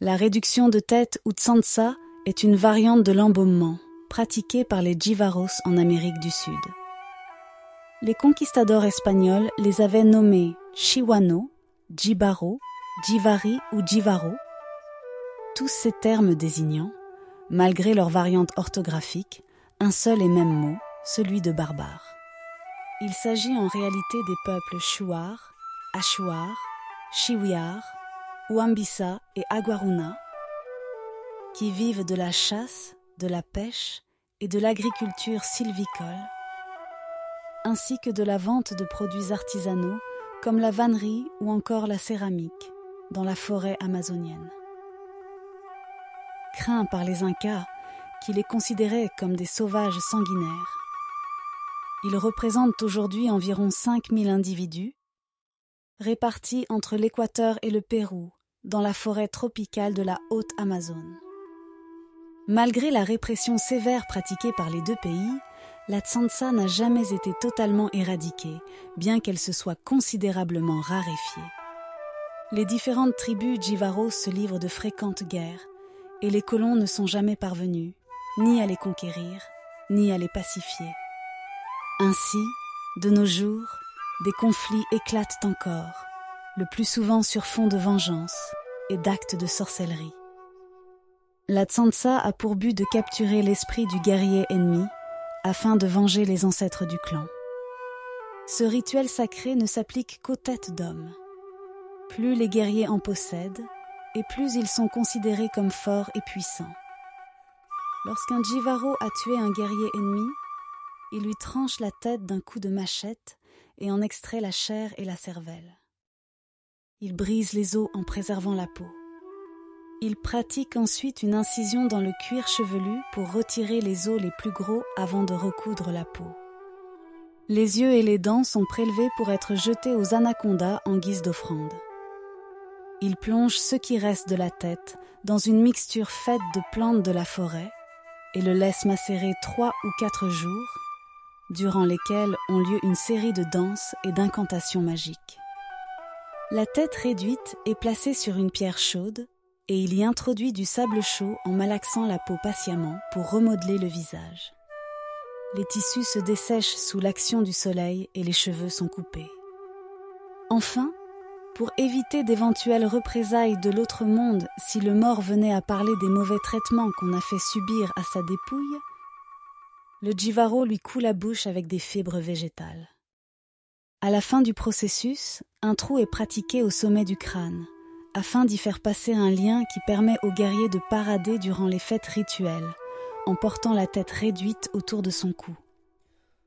La réduction de tête ou tsansa est une variante de l'embaumement, pratiquée par les Jivaros en Amérique du Sud. Les conquistadors espagnols les avaient nommés Chihuano, Jibaro, Jivari ou Jivaro, tous ces termes désignant, malgré leur variante orthographique, un seul et même mot, celui de barbare. Il s'agit en réalité des peuples Shuar, Ashuar, Chiwiar, Ouambissa et Aguaruna, qui vivent de la chasse, de la pêche et de l'agriculture sylvicole, ainsi que de la vente de produits artisanaux comme la vannerie ou encore la céramique dans la forêt amazonienne. Craints par les Incas, qui les considéraient comme des sauvages sanguinaires, ils représentent aujourd'hui environ 5000 individus, répartis entre l'Équateur et le Pérou, dans la forêt tropicale de la Haute-Amazone. Malgré la répression sévère pratiquée par les deux pays, la tsansa n'a jamais été totalement éradiquée, bien qu'elle se soit considérablement raréfiée. Les différentes tribus Jivaros se livrent de fréquentes guerres, et les colons ne sont jamais parvenus, ni à les conquérir, ni à les pacifier. Ainsi, de nos jours, des conflits éclatent encore, le plus souvent sur fond de vengeance et d'actes de sorcellerie. La tsansa a pour but de capturer l'esprit du guerrier ennemi afin de venger les ancêtres du clan. Ce rituel sacré ne s'applique qu'aux têtes d'hommes. Plus les guerriers en possèdent, et plus ils sont considérés comme forts et puissants. Lorsqu'un Jivaro a tué un guerrier ennemi, il lui tranche la tête d'un coup de machette et en extrait la chair et la cervelle. Il brise les os en préservant la peau. Il pratique ensuite une incision dans le cuir chevelu pour retirer les os les plus gros avant de recoudre la peau. Les yeux et les dents sont prélevés pour être jetés aux anacondas en guise d'offrande. Il plonge ce qui reste de la tête dans une mixture faite de plantes de la forêt et le laisse macérer 3 ou 4 jours, durant lesquels ont lieu une série de danses et d'incantations magiques. La tête réduite est placée sur une pierre chaude et il y introduit du sable chaud en malaxant la peau patiemment pour remodeler le visage. Les tissus se dessèchent sous l'action du soleil et les cheveux sont coupés. Enfin, pour éviter d'éventuelles représailles de l'autre monde si le mort venait à parler des mauvais traitements qu'on a fait subir à sa dépouille, le Jivaro lui coud la bouche avec des fibres végétales. À la fin du processus, un trou est pratiqué au sommet du crâne, afin d'y faire passer un lien qui permet aux guerriers de parader durant les fêtes rituelles, en portant la tête réduite autour de son cou.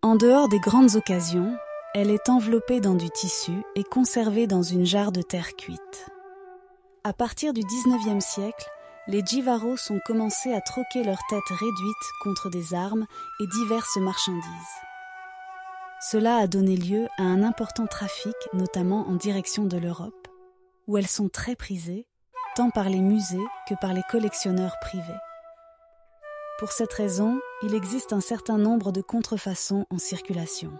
En dehors des grandes occasions, elle est enveloppée dans du tissu et conservée dans une jarre de terre cuite. À partir du XIXe siècle, les Jivaros ont commencé à troquer leurs têtes réduites contre des armes et diverses marchandises. Cela a donné lieu à un important trafic, notamment en direction de l'Europe, où elles sont très prisées, tant par les musées que par les collectionneurs privés. Pour cette raison, il existe un certain nombre de contrefaçons en circulation.